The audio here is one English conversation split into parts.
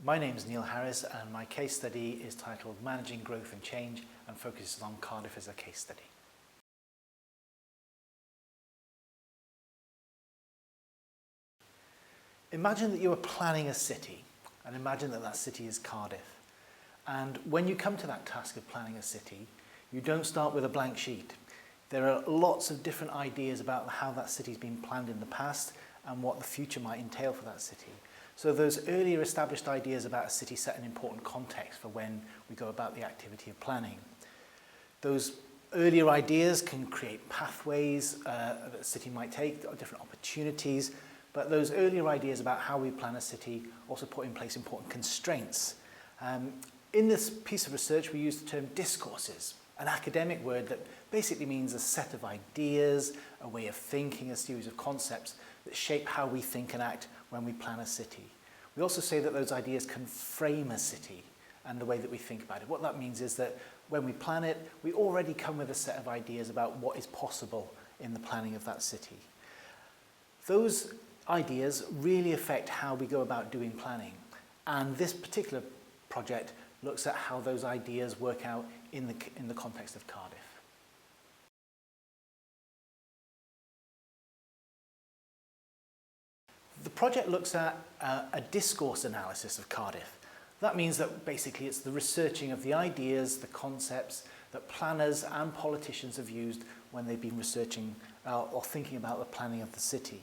My name is Neil Harris and my case study is titled Managing Growth and Change and focuses on Cardiff as a case study. Imagine that you are planning a city and imagine that that city is Cardiff. And when you come to that task of planning a city, you don't start with a blank sheet. There are lots of different ideas about how that city's been planned in the past and what the future might entail for that city. So those earlier established ideas about a city set an important context for when we go about the activity of planning. Those earlier ideas can create pathways that a city might take, or different opportunities, but those earlier ideas about how we plan a city also put in place important constraints. In this piece of research, we use the term discourses, an academic word that basically means a set of ideas, a way of thinking, a series of concepts that shape how we think and act when we plan a city. We also say that those ideas can frame a city and the way that we think about it. What that means is that when we plan it, we already come with a set of ideas about what is possible in the planning of that city. Those ideas really affect how we go about doing planning. And this particular project looks at how those ideas work out in the context of Cardiff. The project looks at a discourse analysis of Cardiff. That means that basically it's the researching of the ideas, the concepts that planners and politicians have used when they've been researching or thinking about the planning of the city.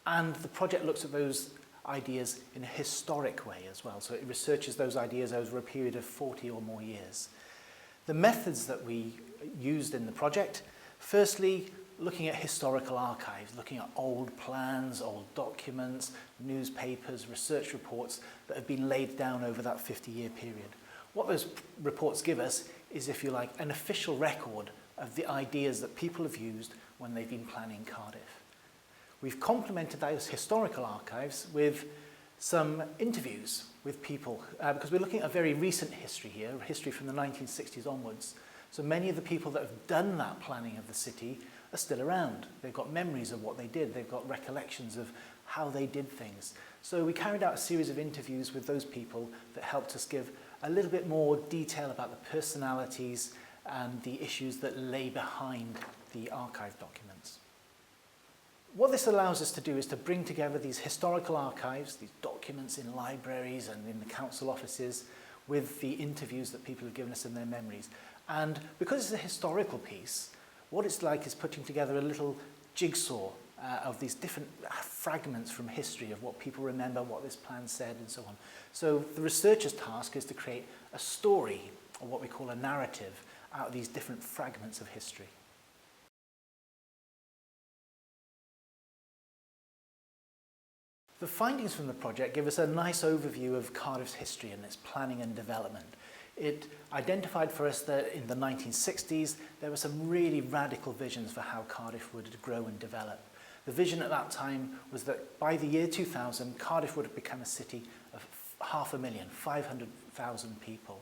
And the project looks at those ideas in a historic way as well. So it researches those ideas over a period of 40 or more years. The methods that we used in the project, firstly, looking at historical archives, looking at old plans, old documents, newspapers, research reports that have been laid down over that 50-year period. What those reports give us is, if you like, an official record of the ideas that people have used when they've been planning Cardiff. We've complemented those historical archives with some interviews with people, because we're looking at a very recent history here, a history from the 1960s onwards. So many of the people that have done that planning of the city are still around. They've got memories of what they did. They've got recollections of how they did things. So we carried out a series of interviews with those people that helped us give a little bit more detail about the personalities and the issues that lay behind the archive documents. What this allows us to do is to bring together these historical archives, these documents in libraries and in the council offices, with the interviews that people have given us in their memories. And because it's a historical piece, what it's like is putting together a little jigsaw of these different fragments from history of what people remember, what this plan said, and so on. So the researcher's task is to create a story, or what we call a narrative, out of these different fragments of history. The findings from the project give us a nice overview of Cardiff's history and its planning and development. It identified for us that in the 1960s, there were some really radical visions for how Cardiff would grow and develop. The vision at that time was that by the year 2000, Cardiff would have become a city of 500,000, 500,000 people.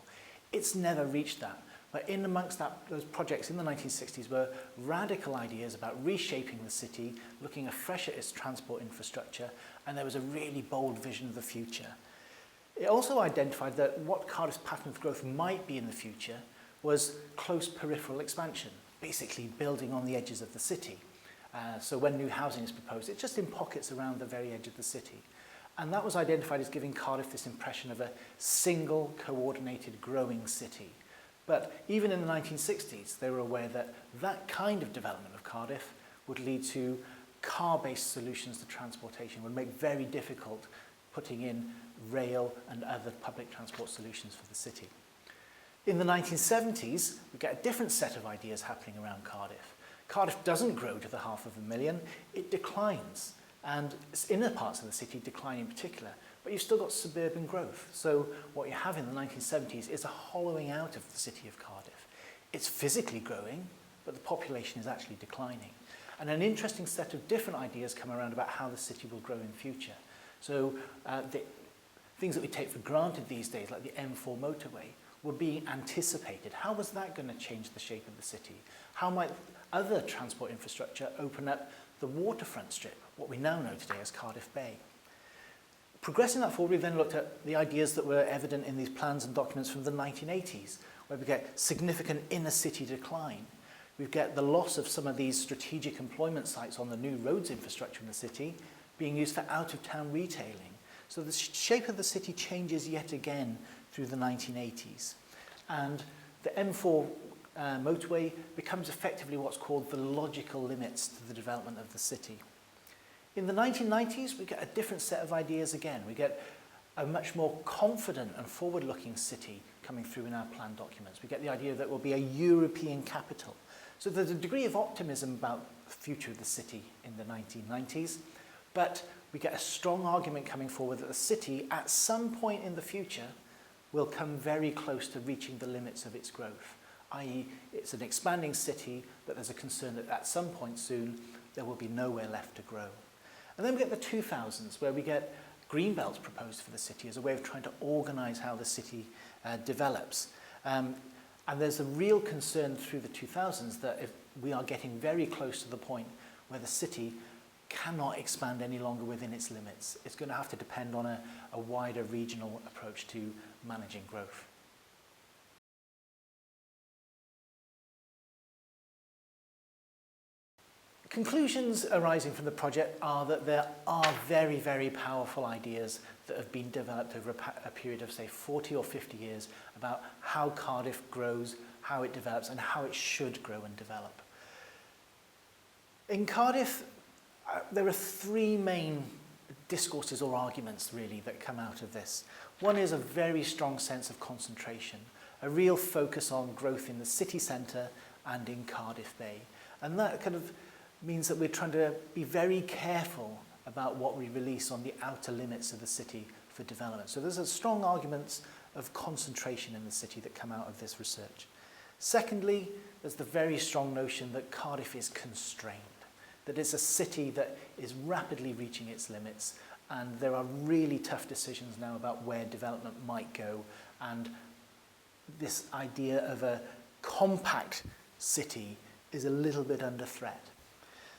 It's never reached that. But in amongst those projects in the 1960s were radical ideas about reshaping the city, looking afresh at its transport infrastructure, and there was a really bold vision of the future. It also identified that what Cardiff's pattern of growth might be in the future was close peripheral expansion, basically building on the edges of the city. So when new housing is proposed, it's just in pockets around the very edge of the city. And that was identified as giving Cardiff this impression of a single, coordinated, growing city. But even in the 1960s, they were aware that that kind of development of Cardiff would lead to car-based solutions to transportation, would make very difficult putting in rail and other public transport solutions for the city. In the 1970s, we get a different set of ideas happening around Cardiff. Cardiff doesn't grow to the 500,000, it declines. And inner parts of the city decline in particular, but you've still got suburban growth. So what you have in the 1970s is a hollowing out of the city of Cardiff. It's physically growing, but the population is actually declining. And an interesting set of different ideas come around about how the city will grow in future. So the things that we take for granted these days, like the M4 motorway, were being anticipated. How was that going to change the shape of the city? How might other transport infrastructure open up the waterfront strip, what we now know today as Cardiff Bay? Progressing that forward, we then looked at the ideas that were evident in these plans and documents from the 1980s, where we get significant inner city decline. We get the loss of some of these strategic employment sites on the new roads infrastructure in the city being used for out-of-town retailing. So the shape of the city changes yet again through the 1980s. And the M4 motorway becomes effectively what's called the logical limits to the development of the city. In the 1990s, we get a different set of ideas again. We get a much more confident and forward-looking city coming through in our plan documents. We get the idea that it will be a European capital. So there's a degree of optimism about the future of the city in the 1990s, but we get a strong argument coming forward that the city, at some point in the future, will come very close to reaching the limits of its growth, i.e. it's an expanding city, but there's a concern that at some point soon, there will be nowhere left to grow. And then we get the 2000s, where we get green belts proposed for the city as a way of trying to organise how the city develops. And there's a real concern through the 2000s that if we are getting very close to the point where the city cannot expand any longer within its limits. It's going to have to depend on a wider regional approach to managing growth. Conclusions arising from the project are that there are very, very powerful ideas that have been developed over a period of, say, 40 or 50 years about how Cardiff grows, how it develops, and how it should grow and develop. In Cardiff, there are three main discourses or arguments, really, that come out of this. One is a very strong sense of concentration, a real focus on growth in the city centre and in Cardiff Bay. And that kind of means that we're trying to be very careful about what we release on the outer limits of the city for development. So there's a strong arguments of concentration in the city that come out of this research. Secondly, there's the very strong notion that Cardiff is constrained, that it's a city that is rapidly reaching its limits, and there are really tough decisions now about where development might go, and this idea of a compact city is a little bit under threat.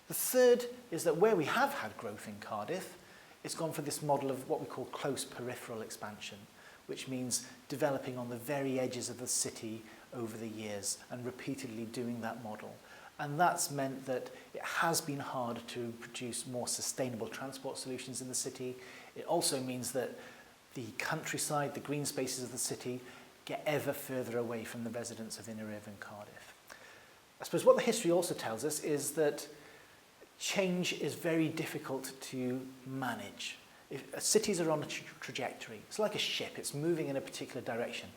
The third is that where we have had growth in Cardiff, it's gone for this model of what we call close peripheral expansion, which means developing on the very edges of the city over the years and repeatedly doing that model. And that's meant that it has been hard to produce more sustainable transport solutions in the city. It also means that the countryside, the green spaces of the city, get ever further away from the residents of Inner Irvine, Cardiff. I suppose what the history also tells us is that change is very difficult to manage. If cities are on a trajectory, it's like a ship, it's moving in a particular direction.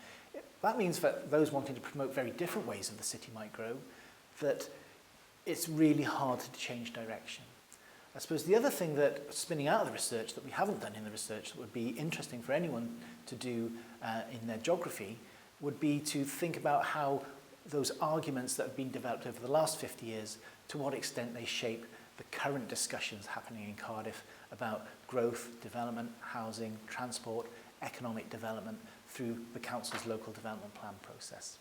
That means that those wanting to promote very different ways of the city might grow, that it's really hard to change direction. I suppose the other thing that, spinning out of the research that we haven't done in the research that would be interesting for anyone to do in their geography, would be to think about how those arguments that have been developed over the last 50 years, to what extent they shape the current discussions happening in Cardiff about growth, development, housing, transport, economic development through the council's local development plan process.